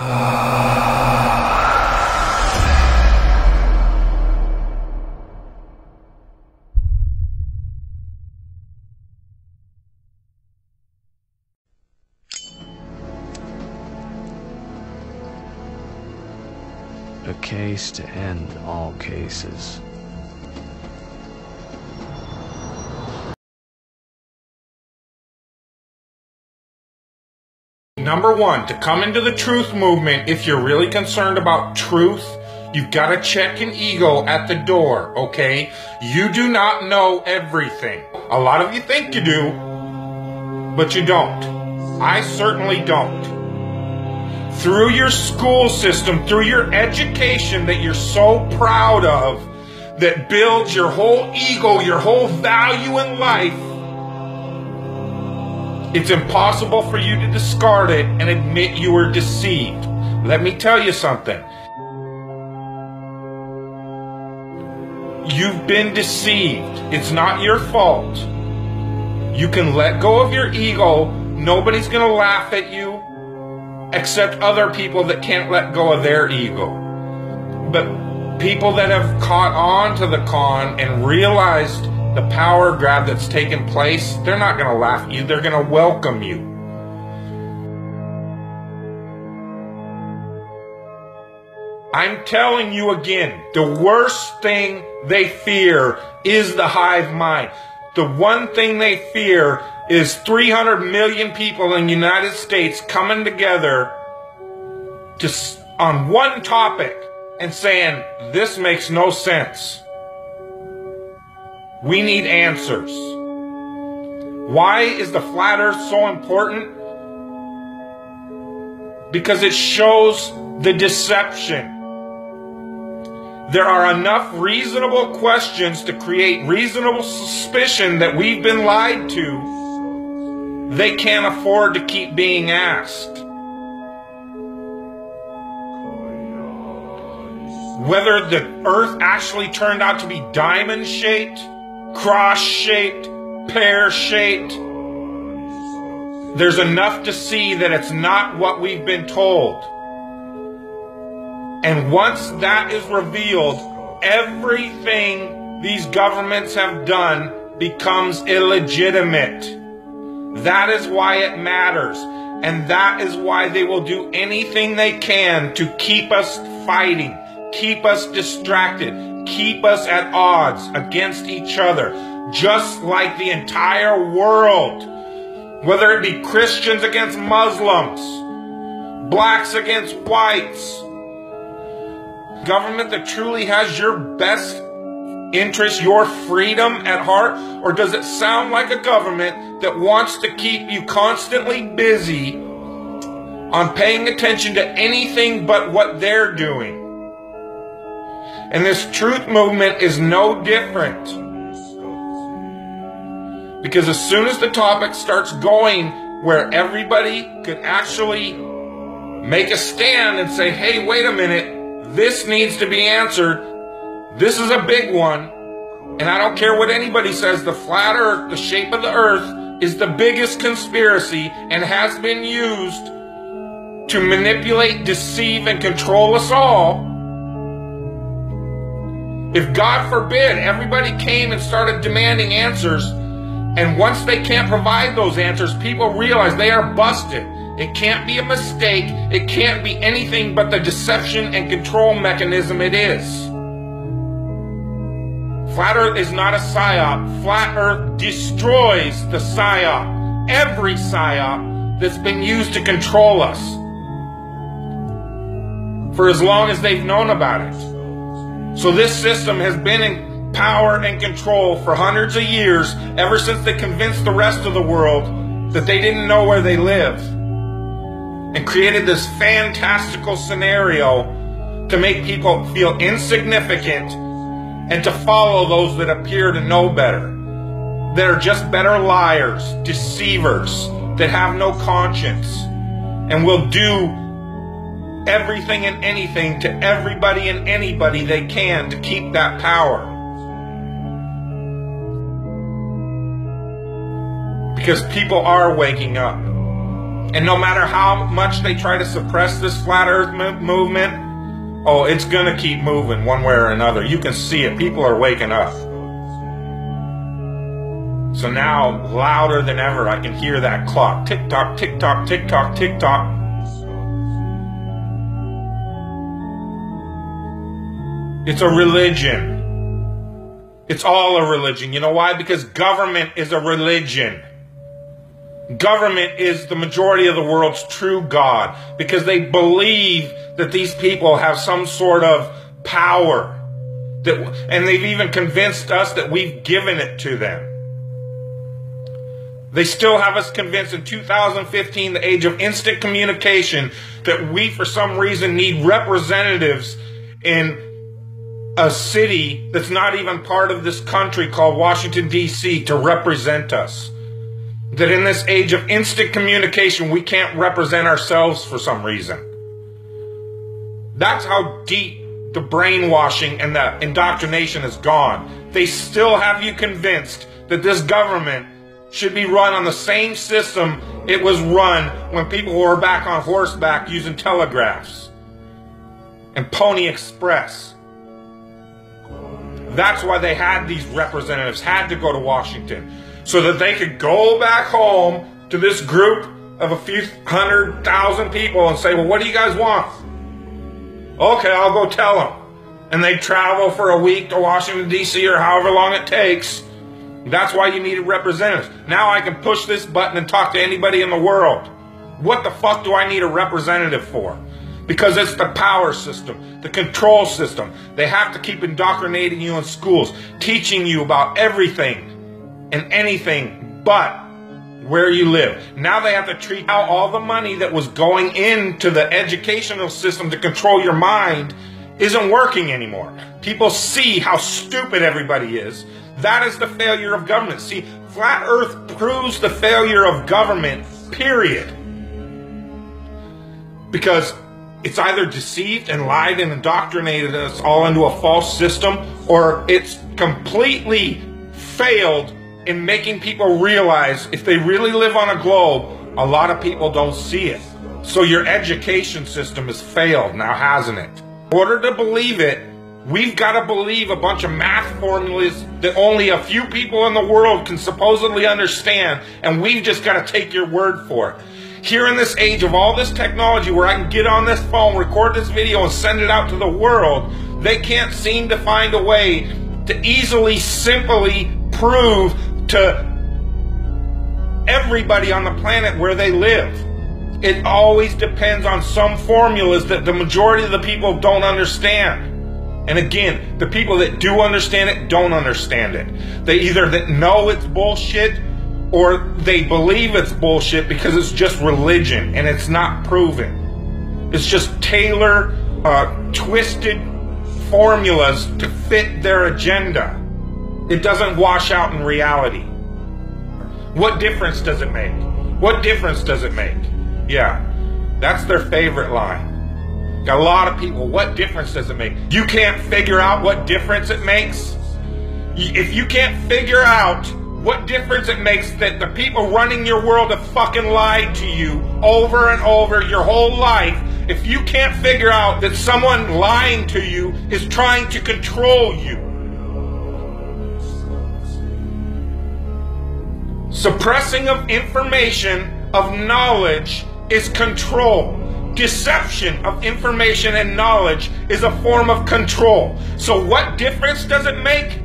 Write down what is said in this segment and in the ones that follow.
A case to end all cases. Number one, to come into the truth movement, if you're really concerned about truth, you've got to check an ego at the door, okay? You do not know everything. A lot of you think you do, but you don't. I certainly don't. Through your school system, through your education that you're so proud of, that builds your whole ego, your whole value in life, it's impossible for you to discard it and admit you were deceived. Let me tell you something. You've been deceived. It's not your fault. You can let go of your ego. Nobody's going to laugh at you except other people that can't let go of their ego. But people that have caught on to the con and realized the power grab that's taken place, they're not going to laugh at you. They're going to welcome you. I'm telling you again, the worst thing they fear is the hive mind. The one thing they fear is 300 million people in the United States coming together on one topic and saying, this makes no sense. We need answers. Why is the flat earth so important? Because it shows the deception. There are enough reasonable questions to create reasonable suspicion that we've been lied to. They can't afford to keep being asked. Whether the earth actually turned out to be diamond-shaped, cross-shaped, pear-shaped, there's enough to see that it's not what we've been told. And once that is revealed, everything these governments have done becomes illegitimate. That is why it matters. And that is why they will do anything they can to keep us fighting, keep us distracted, keep us at odds against each other, just like the entire world. Whether it be Christians against Muslims, blacks against whites, government that truly has your best interest, your freedom at heart? Or does it sound like a government that wants to keep you constantly busy on paying attention to anything but what they're doing? And this truth movement is no different. Because as soon as the topic starts going where everybody could actually make a stand and say, hey, wait a minute, this needs to be answered. This is a big one. And I don't care what anybody says, the flat earth, the shape of the earth, is the biggest conspiracy and has been used to manipulate, deceive, and control us all. If, God forbid, everybody came and started demanding answers, and once they can't provide those answers, people realize they are busted. It can't be a mistake. It can't be anything but the deception and control mechanism it is. Flat Earth is not a psyop. Flat Earth destroys the psyop. Every psyop that's been used to control us for as long as they've known about it. So this system has been in power and control for hundreds of years, ever since they convinced the rest of the world that they didn't know where they live, and created this fantastical scenario to make people feel insignificant and to follow those that appear to know better, that are just better liars, deceivers, that have no conscience, and will do everything and anything to everybody and anybody they can to keep that power. Because people are waking up. And no matter how much they try to suppress this flat earth movement, oh, it's going to keep moving one way or another. You can see it. People are waking up. So now, louder than ever, I can hear that clock. Tick-tock, tick-tock, tick-tock, tick-tock. It's a religion. It's all a religion. You know why? Because government is a religion. Government is the majority of the world's true God, because they believe that these people have some sort of power. And they've even convinced us that we've given it to them. They still have us convinced in 2015, the age of instant communication, that we, for some reason, need representatives in a city that's not even part of this country called Washington, D.C. to represent us. That in this age of instant communication, we can't represent ourselves for some reason. That's how deep the brainwashing and the indoctrination has gone. They still have you convinced that this government should be run on the same system it was run when people were back on horseback using telegraphs and Pony Express. That's why they had these representatives, had to go to Washington, so that they could go back home to this group of a few 100,000 people and say, well, what do you guys want? Okay, I'll go tell them. And they travel for a week to Washington, D.C. or however long it takes. That's why you needed representatives. Now I can push this button and talk to anybody in the world. What the fuck do I need a representative for? Because it's the power system, the control system. They have to keep indoctrinating you in schools, teaching you about everything and anything but where you live. Now they have to treat out all the money that was going into the educational system to control your mind isn't working anymore. People see how stupid everybody is. That is the failure of government. See, Flat Earth proves the failure of government, period. Because it's either deceived and lied and indoctrinated us all into a false system, or it's completely failed in making people realize if they really live on a globe, a lot of people don't see it. So your education system has failed now, hasn't it? In order to believe it, we've got to believe a bunch of math formulas that only a few people in the world can supposedly understand, and we've just got to take your word for it. Here in this age of all this technology where I can get on this phone, record this video, and send it out to the world, they can't seem to find a way to easily, simply prove to everybody on the planet where they live. It always depends on some formulas that the majority of the people don't understand. And again, the people that do understand it don't understand it. They either know it's bullshit or they believe it's bullshit because it's just religion and it's not proven. It's just twisted formulas to fit their agenda. It doesn't wash out in reality. What difference does it make? What difference does it make? Yeah, that's their favorite line. Got a lot of people, what difference does it make? You can't figure out what difference it makes? If you can't figure out what difference it makes that the people running your world have fucking lied to you over and over your whole life, if you can't figure out that someone lying to you is trying to control you, suppressing of information, of knowledge, is control. Deception of information and knowledge is a form of control. So what difference does it make?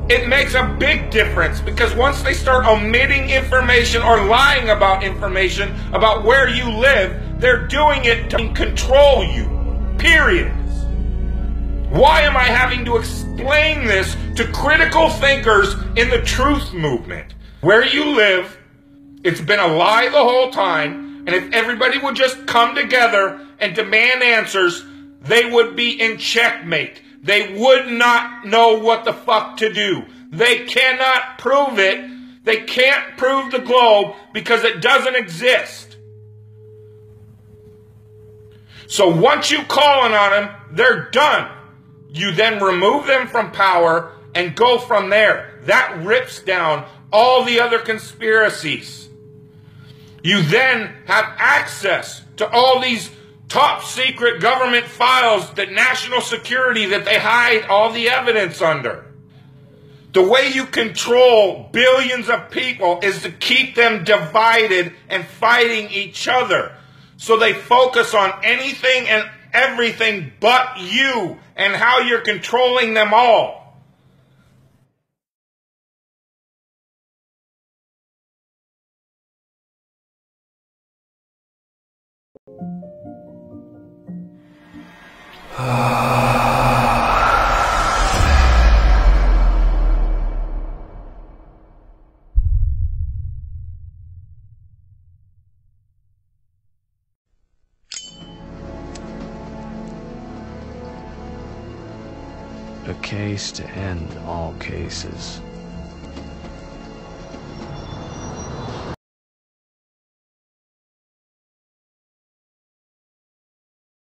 It makes a big difference, because once they start omitting information or lying about information about where you live, they're doing it to control you. Period. Why am I having to explain this to critical thinkers in the truth movement? Where you live, it's been a lie the whole time. And if everybody would just come together and demand answers, they would be in checkmate. They would not know what the fuck to do. They cannot prove it. They can't prove the globe because it doesn't exist. So once you call on them, they're done. You then remove them from power and go from there. That rips down all the other conspiracies. You then have access to all these top secret government files, that national security that they hide all the evidence under. The way you control billions of people is to keep them divided and fighting each other. So they focus on anything and everything but you and how you're controlling them all. A case to end all cases.